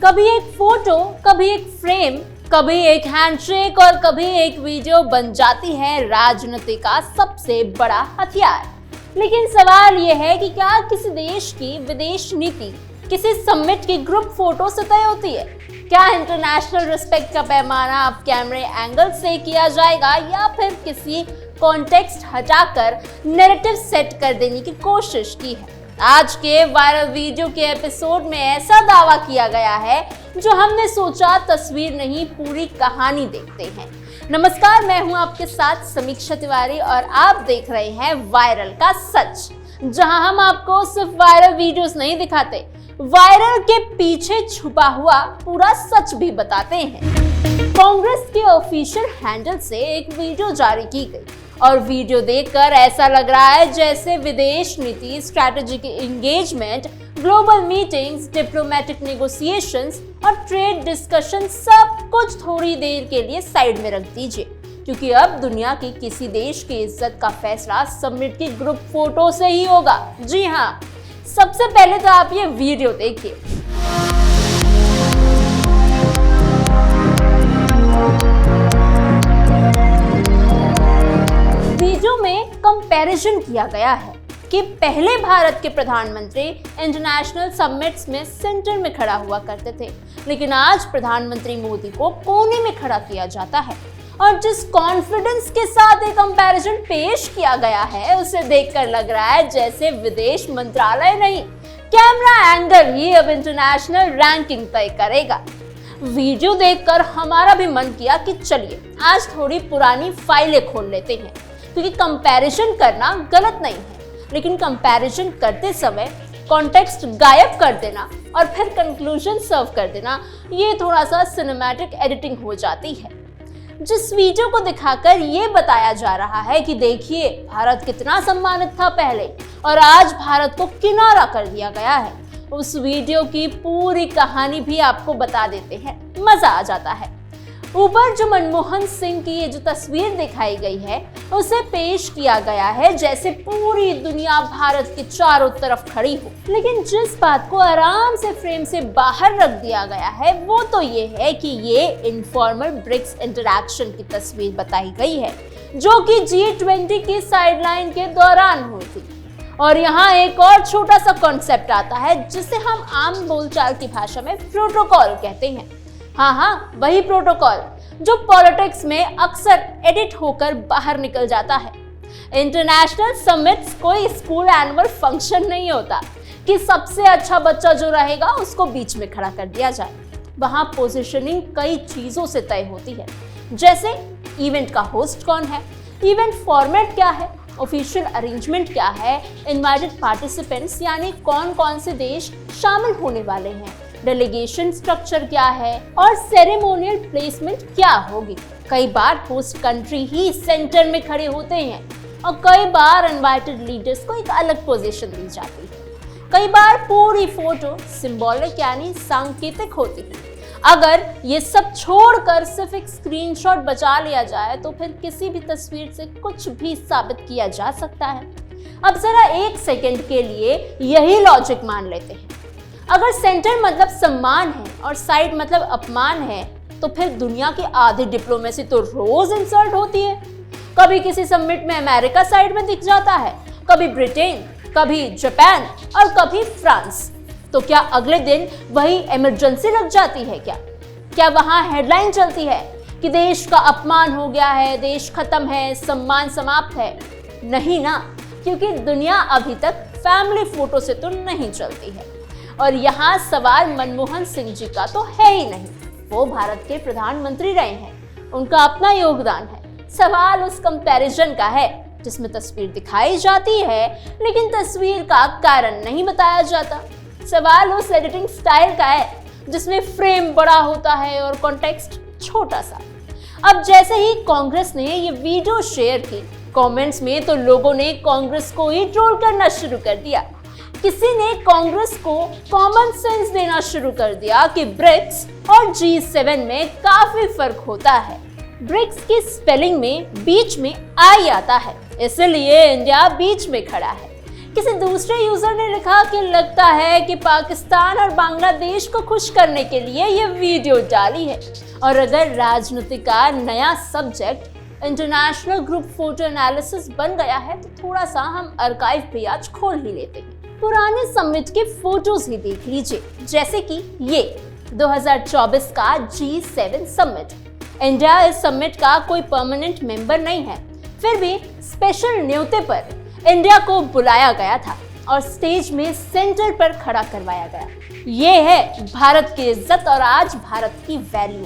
कभी एक फोटो, कभी एक फ्रेम, कभी एक हैंडशेक और कभी एक वीडियो बन जाती है राजनीति का सबसे बड़ा हथियार। लेकिन सवाल यह है कि क्या किसी देश की विदेश नीति किसी समिट की ग्रुप फोटो से तय होती है? क्या इंटरनेशनल रिस्पेक्ट का पैमाना अब कैमरे एंगल से किया जाएगा या फिर किसी कॉन्टेक्स्ट हटाकर नैरेटिव सेट कर देने की कोशिश की है? आज के वायरल वीडियो के एपिसोड में ऐसा दावा किया गया है जो हमने सोचा तस्वीर नहीं पूरी कहानी देखते हैं। नमस्कार, मैं हूं आपके साथ समीक्षा तिवारी और आप देख रहे हैं वायरल का सच, जहां हम आपको सिर्फ वायरल वीडियोस नहीं दिखाते, वायरल के पीछे छुपा हुआ पूरा सच भी बताते हैं। कांग्रेस के ऑफिशियल हैंडल से एक वीडियो जारी की गई और वीडियो देखकर ऐसा लग रहा है जैसे विदेश नीति, strategic engagement, global meetings, diplomatic negotiations और ट्रेड डिस्कशन सब कुछ थोड़ी देर के लिए साइड में रख दीजिए, क्योंकि अब दुनिया की किसी देश की इज्जत का फैसला समिट की ग्रुप फोटो से ही होगा। जी हाँ, सबसे पहले तो आप ये वीडियो देखिए। वीडियो में कंपैरिजन किया गया है कि पहले भारत के प्रधानमंत्री इंटरनेशनल समिट्स में सेंटर में खड़ा हुआ करते थे, लेकिन आज प्रधानमंत्री मोदी को कोने में खड़ा किया जाता है। और जिस कॉन्फिडेंस के साथ ये कंपैरिजन पेश किया गया है, उसे देखकर लग रहा है जैसे विदेश मंत्रालय नहीं, कैमरा एंगल ही अब इंटरनेशनल रैंकिंग तय करेगा। वीडियो देखकर हमारा भी मन किया कि चलिए आज थोड़ी पुरानी फाइलें खोल लेते हैं, क्योंकि कंपैरिजन करना गलत नहीं है, लेकिन कंपैरिजन करते समय कॉन्टेक्स्ट गायब कर देना और फिर कंक्लूजन सर्व कर देना, ये थोड़ा सा सिनेमैटिक एडिटिंग हो जाती है। जिस वीडियो को दिखाकर ये बताया जा रहा है कि देखिए भारत कितना सम्मानित था पहले और आज भारत को किनारा कर दिया गया है, उस वीडियो की पूरी कहानी भी आपको बता देते हैं, मजा आ जाता है। ऊपर जो मनमोहन सिंह की ये जो तस्वीर दिखाई गई है, उसे पेश किया गया है जैसे पूरी दुनिया भारत के चारों तरफ खड़ी हो, लेकिन जिस बात को आराम से फ्रेम से बाहर रख दिया गया है वो तो ये है कि ये इनफॉर्मल ब्रिक्स इंटरैक्शन की तस्वीर बताई गई है, जो कि G20 की साइडलाइन के दौरान हुई थी। और यहाँ एक और छोटा सा कॉन्सेप्ट आता है जिसे हम आम बोलचाल की भाषा में प्रोटोकॉल कहते हैं। हाँ, वही प्रोटोकॉल जो पॉलिटिक्स में अक्सर एडिट होकर बाहर निकल जाता है। इंटरनेशनल समिट्स कोई स्कूल एनुअल फंक्शन नहीं होता कि सबसे अच्छा बच्चा जो रहेगा उसको बीच में खड़ा कर दिया जाए। वहाँ पोजीशनिंग कई चीजों से तय होती है, जैसे इवेंट का होस्ट कौन है, इवेंट फॉर्मेट क्या है, ऑफिशियल अरेंजमेंट क्या है, इनवाइटेड पार्टिसिपेंट्स यानी कौन कौन से देश शामिल होने वाले हैं, डेलीगेशन स्ट्रक्चर क्या है और सेरेमोनियल प्लेसमेंट क्या होगी। कई बार होस्ट कंट्री ही सेंटर में खड़े होते हैं और कई बार इनवाइटेड लीडर्स को एक अलग पोजीशन दी जाती है। कई बार पूरी फोटो सिंबॉलिक यानी सांकेतिक होती है। अगर ये सब छोड़कर सिर्फ एक स्क्रीनशॉट बचा लिया जाए तो फिर किसी भी तस्वीर से कुछ भी साबित किया जा सकता है। अब जरा एक सेकंड के लिए यही लॉजिक मान लेते हैं, अगर सेंटर मतलब सम्मान है और साइड मतलब अपमान है, तो फिर दुनिया की आधी डिप्लोमेसी तो रोज इंसल्ट होती है। कभी किसी समिट में अमेरिका साइड में दिख जाता है, कभी ब्रिटेन, कभी जापान और कभी फ्रांस। तो क्या अगले दिन वही इमरजेंसी लग जाती है? क्या वहां हेडलाइन चलती है कि देश का अपमान हो गया है, देश खत्म है, सम्मान समाप्त है? नहीं ना, क्योंकि दुनिया अभी तक फैमिली फोटो से तो नहीं चलती है। और यहाँ सवाल मनमोहन सिंह जी का तो है ही नहीं, वो भारत के प्रधानमंत्री रहे हैं, उनका अपना योगदान है। सवाल उस कंपैरिजन का है जिसमें तस्वीर दिखाई जाती है लेकिन तस्वीर का कारण नहीं बताया जाता। सवाल उस एडिटिंग स्टाइल का है जिसमें फ्रेम बड़ा होता है और कॉन्टेक्स्ट छोटा सा। अब जैसे ही कांग्रेस ने ये वीडियो शेयर की, कमेंट्स में तो लोगों ने कांग्रेस को ही ट्रोल करना शुरू कर दिया। किसी ने कांग्रेस को कॉमन सेंस देना शुरू कर दिया कि ब्रिक्स और G7 में काफी फर्क होता है। ब्रिक्स की स्पेलिंग में बीच में आई आता है, इसलिए इंडिया बीच में खड़ा है। किसी दूसरे यूजर ने लिखा कि लगता है कि पाकिस्तान और बांग्लादेश को खुश करने के लिए ये वीडियो डाली है। और अगर राजनीति का नया subject international group photo analysis बन गया है तो थोड़ा सा हम आर्काइव भी आज खोल ही लेते हैं। पुराने समिट के फोटोज ही देख लीजिए, जैसे कि ये 2024 का G7 समिट। इंडिया इस समिट का कोई परमानेंट मेंबर नहीं है, फिर भी स्पेशल न्योते पर इंडिया को बुलाया गया था और स्टेज में सेंटर पर खड़ा करवाया गया। ये है भारत की इज्जत और आज भारत की वैल्यू।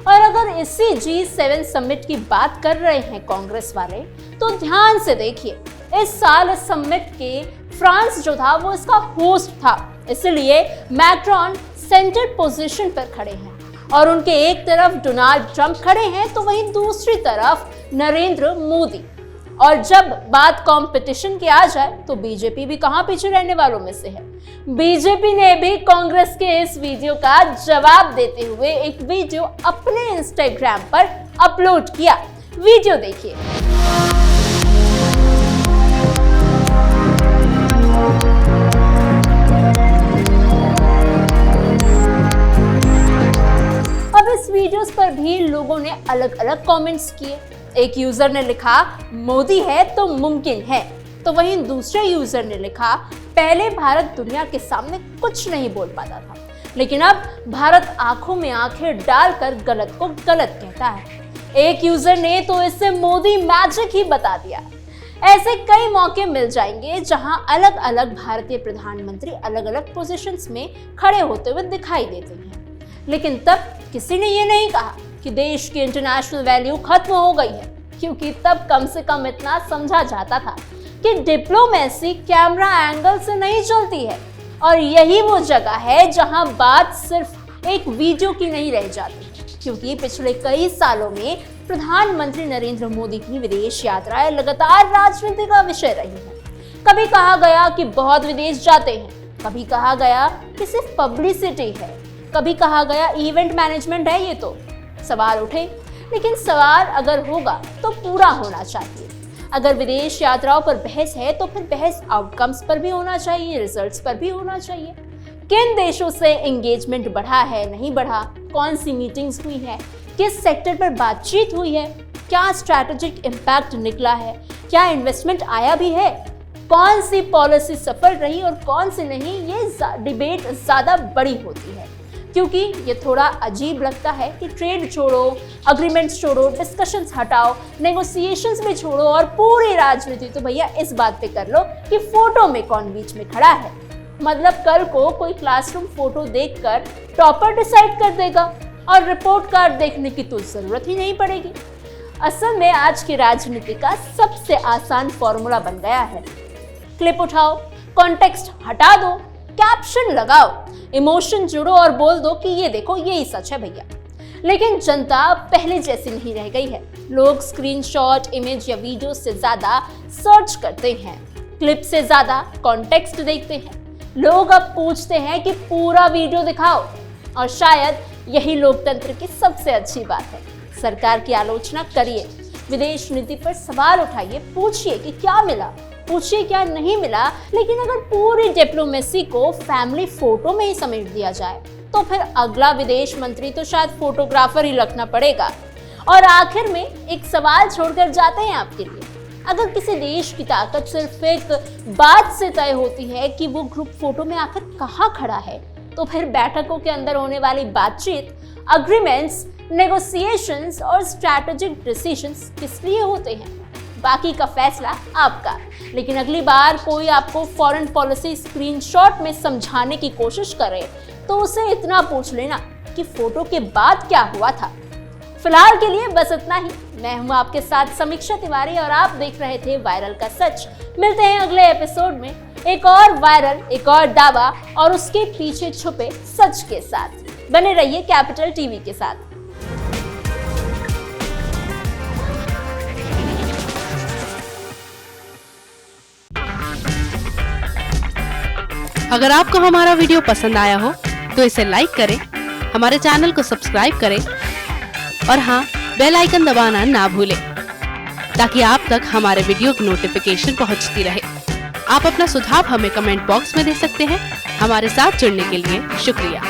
और अगर इसी G7 समिट की बात कर रहे हैं कांग्रेस वाले, तो ध्यान से देखिए, इस साल इस समिट के फ्रांस जो था वो इसका होस्ट था, इसलिए मैक्रोन सेंटर पोजीशन पर खड़े हैं और उनके एक तरफ डोनाल्ड ट्रंप खड़े हैं तो वहीं दूसरी तरफ नरेंद्र मोदी। और जब बात कंपटीशन की आ जाए तो बीजेपी भी कहां पीछे रहने वालों में से है। बीजेपी ने भी कांग्रेस के इस वीडियो का जवाब देते हुए एक वीडियो अपने इंस्टाग्राम पर अपलोड किया। वीडियो देखिए। अब इस वीडियोस पर भी लोगों ने अलग अलग कमेंट्स किए। एक यूजर ने लिखा मोदी है तो मुमकिन है, तो वहीं दूसरे यूजर ने लिखा पहले भारत दुनिया के सामने कुछ नहीं बोल पाता था, लेकिन अब भारत आंखों में आंखें डालकर गलत को गलत कहता है। एक यूजर ने तो इससे मोदी मैजिक ही बता दिया। ऐसे कई मौके मिल जाएंगे जहां अलग अलग भारतीय प्रधानमंत्री अलग अलग पोजीशंस में खड़े होते हुए दिखाई देते हैं, लेकिन तब किसी ने ये नहीं कहा कि देश की इंटरनेशनल वैल्यू खत्म हो गई है, क्योंकि तब कम से कम इतना समझा जाता था कि डिप्लोमेसी कैमरा एंगल से नहीं चलती है। और यही वो जगह है जहां बात सिर्फ एक वीडियो की नहीं रह जाती, क्योंकि पिछले कई सालों में प्रधानमंत्री नरेंद्र मोदी की विदेश यात्राएं लगातार राजनीति का विषय रही है। कभी कहा गया कि बहुत विदेश जाते हैं, कभी कहा गया कि सिर्फ पब्लिसिटी है, कभी कहा गया इवेंट मैनेजमेंट है। ये तो सवाल उठे, लेकिन सवाल अगर होगा तो पूरा होना चाहिए। अगर विदेश यात्राओं पर बहस है तो फिर बहस आउटकम्स पर भी होना चाहिए, रिजल्ट्स पर भी होना चाहिए। किन देशों से एंगेजमेंट बढ़ा है, नहीं बढ़ा, कौन सी मीटिंग्स हुई है, किस सेक्टर पर बातचीत हुई है, क्या स्ट्रैटेजिक इम्पैक्ट निकला है, क्या इन्वेस्टमेंट आया भी है, कौन सी पॉलिसी सफल रही और कौन सी नहीं। ये डिबेट ज़्यादा बड़ी होती है, क्योंकि ये थोड़ा अजीब लगता है कि ट्रेड छोड़ो, अग्रीमेंट्स छोड़ो, डिस्कशंस हटाओ, नेगोशिएशंस भी छोड़ो और पूरी राजनीति तो भैया इस बात पे कर लो कि फोटो में कौन बीच में खड़ा है। मतलब कल को कोई क्लासरूम फोटो देखकर टॉपर डिसाइड कर देगा और रिपोर्ट कार्ड देखने की तो जरूरत ही नहीं पड़ेगी। असल में आज की राजनीति का सबसे आसान फॉर्मूला बन गया है। क्लिप उठाओ, कॉन्टेक्स्ट हटा दो, कैप्शन लगाओ, इमोशन जुड़ो और बोल दो कि ये देखो यही सच है भैया। लेकिन जनता पहले जैसी नहीं रह गई है। लोग स्क्रीनशॉट, इमेज या वीडियो से ज्यादा सर्च करते हैं, क्लिप से ज्यादा कॉन्टेक्स्ट देखते हैं। लोग अब पूछते हैं कि पूरा वीडियो दिखाओ, और शायद यही लोकतंत्र की सबसे अच्छी बात है। सरकार की आलोचना करिए, विदेश नीति पर सवाल उठाइए, पूछिए कि क्या मिला, पूछिए क्या नहीं मिला। लेकिन अगर पूरी डिप्लोमेसी को फैमिली फोटो में ही समेट दिया जाए तो फिर अगला विदेश मंत्री तो शायद फोटोग्राफर ही रखना पड़ेगा। और आखिर में एक सवाल छोड़कर जाते हैं आपके लिए, अगर किसी देश की ताकत सिर्फ एक बात से तय होती है कि वो ग्रुप फोटो में आखिर कहाँ खड़ा है, तो फिर बैठकों के अंदर होने वाली बातचीत, अग्रीमेंट्स, नेगोशिएशंस और स्ट्रैटेजिक डिसीजंस किस लिए होते हैं? बाकी का फैसला आपका। लेकिन अगली बार कोई आपको फॉरेन पॉलिसी स्क्रीनशॉट में समझाने की कोशिश करे तो उसे इतना पूछ लेना कि फोटो के बाद क्या हुआ था। फिलहाल के लिए बस इतना ही। मैं हूं आपके साथ समीक्षा तिवारी और आप देख रहे थे वायरल का सच। मिलते हैं अगले एपिसोड में एक और वायरल, एक और दावा और उसके पीछे छुपे सच के साथ। बने रहिए कैपिटल टीवी के साथ। अगर आपको हमारा वीडियो पसंद आया हो तो इसे लाइक करें, हमारे चैनल को सब्सक्राइब करें और हाँ, बेल आइकन दबाना ना भूलें ताकि आप तक हमारे वीडियो की नोटिफिकेशन पहुंचती रहे। आप अपना सुझाव हमें कमेंट बॉक्स में दे सकते हैं। हमारे साथ जुड़ने के लिए शुक्रिया।